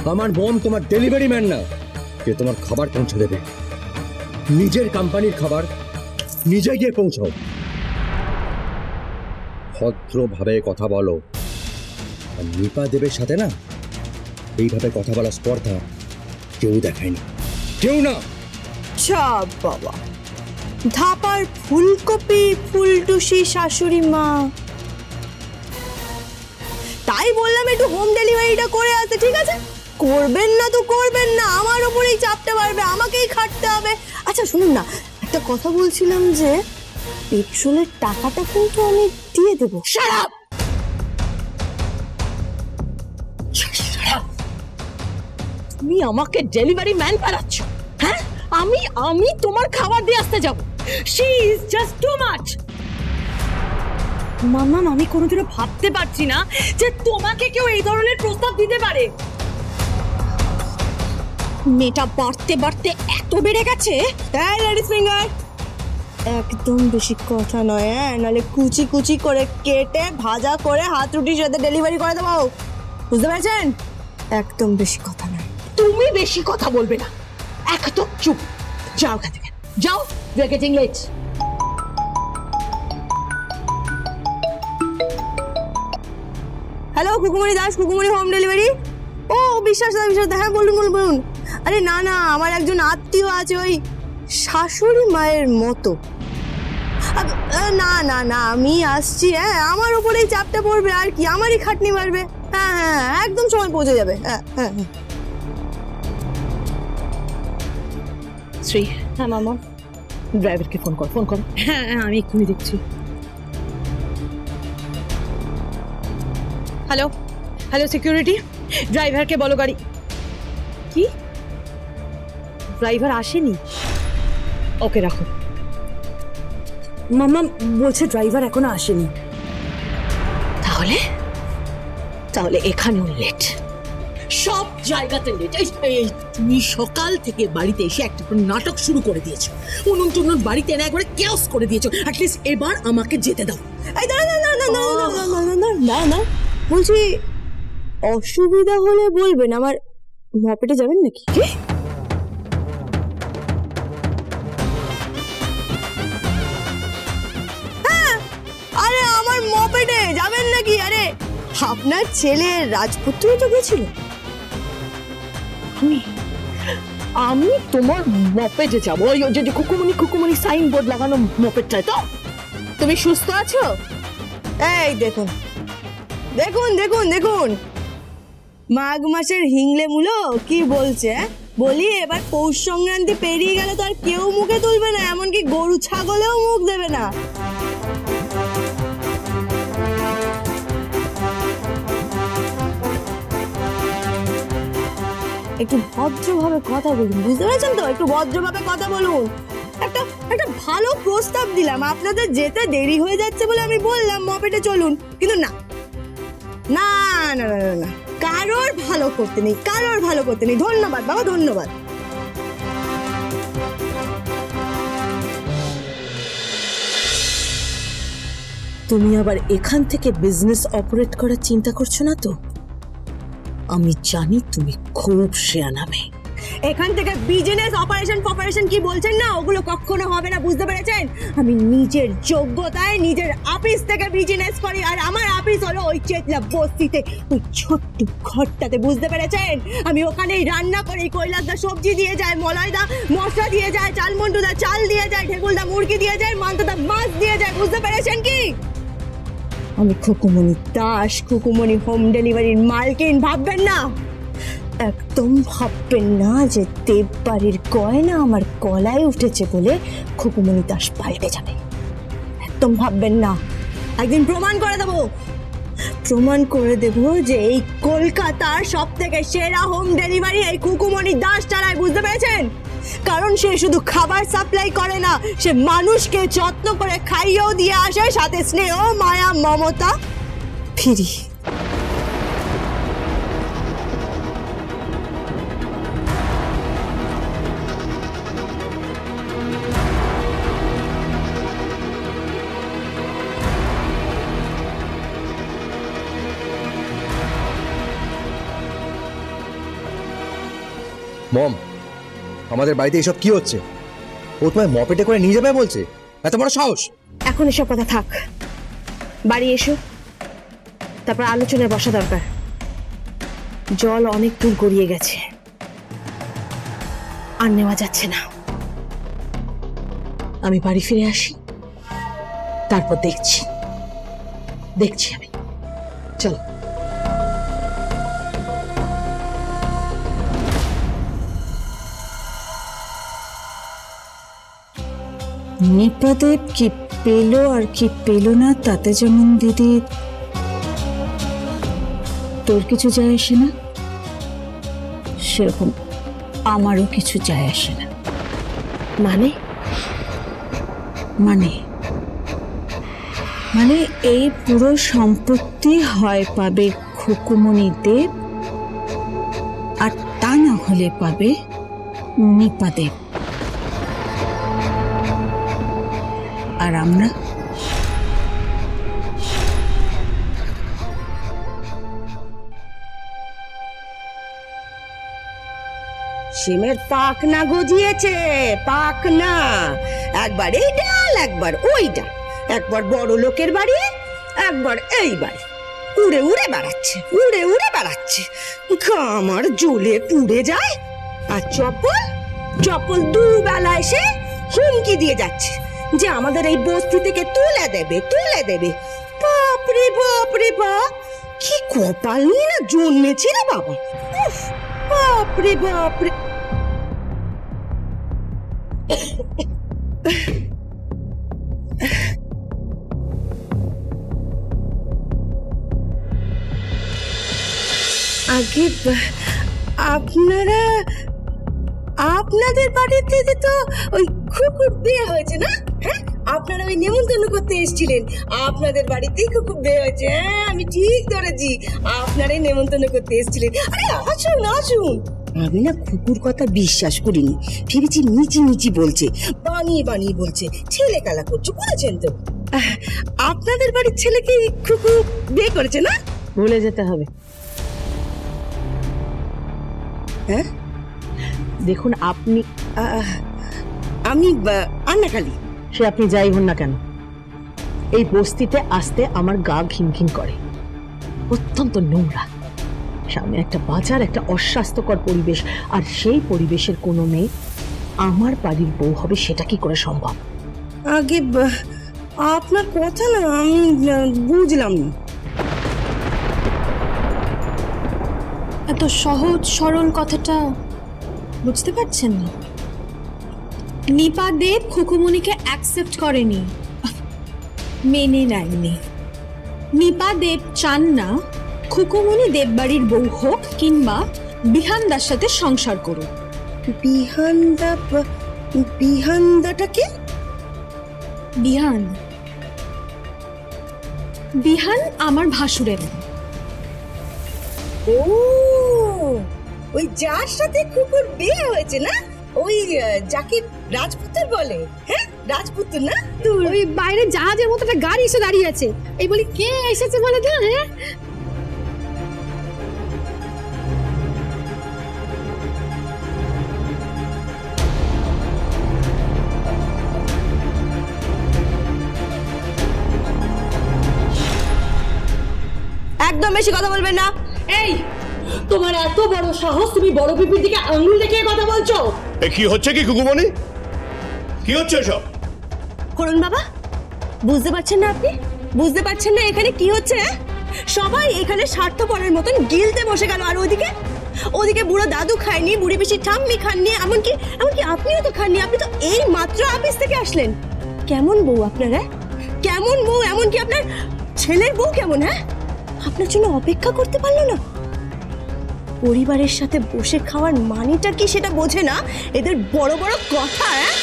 আমার মম তোমার delivery man না, যে তোমার খাবার পৌঁছে দেবে। নিজের কোম্পানির খাবার নিজে গিয়ে পৌঁছাও। ভদ্রভাবে কথা বলো। আর নিপা দেবের সাথে না এইভাবে কথা বলার স্পর্ধা কেউ দেখায়নি, কেউ না। বাবা, ধাপার ফুলকপি ফুলটুসি শাশুড়ি মা, তাই বললাম একটু হোম ডেলিভারিটা করে আসতে। ঠিক আছে, করবেন না তো করবেন না, আমার ওপরেই চাপতে পারবে, আমাকেই খাটতে হবে। আচ্ছা শুনুন না, একটা কথা বলছিলাম যে পেট্রোলের টাকাটা কিন্তু আমি দিয়ে দেবো। তুমি আমাকে ডেলিভারি ম্যান বানাচ্ছ? হ্যাঁ, আমি তোমার খাবার দিয়ে আসতে যাব? She is just too much. মামা, আমি কোনোদিনও ভাবতে পারছি না যে তোমাকে কেউ এই ধরনের প্রস্তাব দিতে পারে। মেয়েটা বাড়তে বাড়তে এত বেড়ে গেছে। লেডিস ফিঙ্গার, একদম বেশি কথা নয়, হ্যাঁ, নাহলে কুচি কুচি করে কেটে ভাজা করে হাত রুটির সাথে ডেলিভারি করে দেবো, বুঝতে পারছেন? একদম বেশি কথা নয়। তুমি বেশি কথা বলবে না, একদম চুপ। যাও এখান থেকে, যাও, we are getting late. Hello, Kukumoni Das, Kukumoni home delivery. ও বিশ্বাস দা, বিশ্বাস দা, হ্যাঁ বলুন বলুন বলুন। আরে না না, আমার একজন আত্মীয় আছে ওই শাশুড়ি মায়ের মতো। না না না, আমি আসছি। হ্যাঁ, আমার উপরেই চাপটা পড়বে আর কি, আমারই খাটনি বাড়বে। হ্যাঁ হ্যাঁ, একদম সময় পৌঁছে যাবে। হ্যাঁ হ্যাঁ হ্যাঁ। শ্রী। হ্যাঁ মামা, ড্রাইভারকে ফোন কর, ফোন করো। হ্যাঁ হ্যাঁ, আমি এক্ষুনি দেখছি। হ্যালো হ্যালো, সিকিউরিটি, ড্রাইভারকে বলো গাড়ি। কি, ড্রাইভার আসেনি? ওকে রাখো। মামা বলছে ড্রাইভার এখনো আসেনি। তাহলে তাহলে এখানেও লেট, সব জায়গাতে লেট। তুমি সকাল থেকে বাড়িতে এসে একটা নাটক শুরু করে দিয়েছো, উনুন টুনুন বাড়িতে এনে একবারে কেওস করে দিয়েছো। অ্যাটলিস্ট এবার আমাকে যেতে দাও। এই না না না না না না না না, বলছি অসুবিধা হলে বলবেন, আমার মপেটে যাবেন নাকি? হ্যাঁ, আরে আমার মপেটে যাবেন নাকি? আরে আপনার ছেলে রাজপুত্রই তো গেছিল। আমি তোমার মপেটে যাবো? ওই যে কুকুমনি কুকুমনি সাইনবোর্ড লাগানো মপেটটায় তো? তুমি সুস্থ আছো? এই দেখুন দেখুন দেখুন দেখুন, মাঘ মাসের হিংলে মুলো কি বলছে। বলি এবার পৌষ সংক্রান্তি পেরিয়ে গেলে তো আর কেউ মুখে তুলবে না, এমনকি গরু ছাগলেও মুখ দেবে না। একটু ভদ্রভাবে কথা বলুন, বুঝতে পেরেছেন তো? একটু ভদ্রভাবে কথা বলুন। একটা ভালো প্রস্তাব দিলাম, আপনাদের যেতে দেরি হয়ে যাচ্ছে বলে আমি বললাম মপেটে চলুন, কিন্তু না না না না না, কারোর ভালো করতে নেই, কারোর ভালো করতে নেই। ধন্যবাদ বাবা, ধন্যবাদ। তুমি আবার এখান থেকে বিজনেস অপারেট করার চিন্তা করছো না তো? আমি জানি তুমি খুব শেয়ানা মেয়ে। এখান থেকে বিজনেস অপারেশন কি বলছেন না, ওগুলো কখনো হবে না, বুঝতে পেরেছেন? আমি নিজের যোগ্যতায় নিজের অফিস থেকে বিজনেস করি, আর আমার অফিস হলো ওই চেতলা বস্তিতে, ওই ছোট্ট ঘরটাতে, বুঝতে পেরেছেন? আমি ওখানেই রান্না করি, কৈলাসদা সবজি দিয়ে যায়, মলয়দা মশলা দিয়ে যায়, চালমন্টুদা চাল দিয়ে যায়, ঢেকুলদা মুরগি দিয়ে যায়, মান্তদা মাছ দিয়ে যায়, বুঝতে পেরেছেন কি? আমি খুকুমনি দাস, খুকুমনি হোম ডেলিভারির মালকিন, ভাববেন না, একদম ভাববেন না যে দেববাড়ির গয়না আমার গলায় উঠেছে বলে খুকুমনি দাস পাল্টে যাবে। একদম ভাববেন না। একদিন প্রমাণ করে দেবো যে এই কলকাতার সব থেকে সেরা হোম ডেলিভারি এই খুকুমনি দাস চালায়, বুঝতে পেরেছেন? কারণ সে শুধু খাবার সাপ্লাই করে না, সে মানুষকে যত্ন করে খাইয়েও দিয়ে আসে, সাথে স্নেহ মায়া মমতা ফিরি। মম, আমাদের বাড়িতে এসব কি হচ্ছে? ও তোমায় মপেটে করে নিয়ে যাবে বলছে? এত বড় সাহস! এখন এসব কথা থাক, বাড়ি এসো, তারপর আলোচনায় বসা দরকার। জল অনেক দূর গড়িয়ে গেছে, আর নেওয়া যাচ্ছে না। আমি বাড়ি ফিরে আসি, তারপর দেখছি আমি। চলো। নিপাদেব কি পেল আর কি পেল না তাতে যেমন দিদি তোর কিছু যায় আসে না, সেরকম আমারও কিছু যায় আসে না। মানে মানে মানে এই পুরো সম্পত্তি হয় পাবে খুকুমণি দেব, আর তা না হলে পাবে নিপাদেব। আর আমরা সিমের পাক না গজিয়েছে, পাক না। একবার এই ডাল, একবার ওই ডাল, একবার বড় লোকের বাড়ি, একবার এই বাড়ি। উড়ে উড়ে বেড়াচ্ছে, উড়ে উড়ে বেড়াচ্ছে, আমার জ্বলে পুড়ে যায়। আর চপল চপল দুবেলা এসে হুমকি দিয়ে যাচ্ছে যে আমাদের এই বস্তি থেকে তুলে দেবে, তুলে দেবে। বাপরে বাপরে বাপ, কি কপাল নিয়ে না জন্মেছি রে বাবা। উফ, বাপরে বাপরে। আগে আপনারা, আপনাদের বাড়িতে তো ওই কুকুর বিয়ে হয়েছে না? হ্যাঁ, আপনারা ওই নেমন্তন্ন করতে এসেছিলেন, আপনাদের বাড়িতেই কুকুর বিয়ে হয়েছে। হ্যাঁ, আমি ঠিক ধরেছি, আপনারাই নেমন্তন্ন করতে এসেছিলেন। আরে আসুন আসুন। আমি না কুকুর কথা বিশ্বাস করিনি, ভেবেছি নিচি নিচি বলছে, বানিয়ে বানিয়ে বলছে, ছেলে খেলা করছে। করেছেন তো? আপনাদের বাড়ির ছেলেকে কুকুর বিয়ে করেছে না? ভুলে যেতে হবে। হ্যাঁ, দেখুন, আমি আন্নাকালী। সে আপনি যাই হন না কেন, এই বস্তিতে আসতে আমার গা ঘিনঘিন করে। অত্যন্ত নোংরা, সামনে একটা বাজার, একটা অস্বাস্থ্যকর পরিবেশ, আর সেই পরিবেশের কোনো মেয়ে আমার বাড়ির বউ হবে সেটা কি করে সম্ভব? আগে আপনার কথা না আমি বুঝলাম না। এত সহজ সরল কথাটা বুঝতে পারছেন না? নিপা দেব খুকুমণিকে অ্যাকসেপ্ট করেনি, মেনে নেয়নি। নিপা দেব চান না খুকুমণি দেববাড়ির বউ হোক কিংবা বিহানদার সাথে সংসার করুক। বিহানদাটাকে? বিহান বিহান আমার ভাসুরের। ও, ওই যার সাথে কুকুর বিয়ে হয়েছে না, ওই যাকে রাজপুত্র বলে। হ্যাঁ, রাজপুত্র না? ওই বাইরে জাহাজের মতো একটা গাড়ি এসে দাঁড়িয়ে আছে, এই বলি কে এসেছে বলে তো। হ্যাঁ, একদম বেশি কথা বলবেন না। এই, তোমার এত বড় সাহস, তুমি বড় পিপির দিকে আঙুল দেখিয়ে কথা বলছো? এ কি হচ্ছে কি খুকুমণি? কি হচ্ছে এসব? করুন বাবা, বুঝতে পারছেন না আপনি? বুঝতে পারছেন না এখানে কি হচ্ছে? সবাই এখানে স্বার্থপরের মতন গিলতে বসে গেল, আর ওদিকে বুড়ো দাদু খায়নি, বুড়ি পিসি ঠাম্মি খাননি, এমনকি আপনিও তো খাননি। আপনি তো এই মাত্র অফিস থেকে আসলেন। কেমন বউ আপনারা? কেমন বউ? এমনকি আপনার ছেলের বউ কেমন? হ্যাঁ, আপনার জন্য অপেক্ষা করতে পারলো না। পরিবারের সাথে বসে খাওয়ার মানেটা কি সেটা বোঝে না, এদের বড় বড় কথা। হ্যাঁ,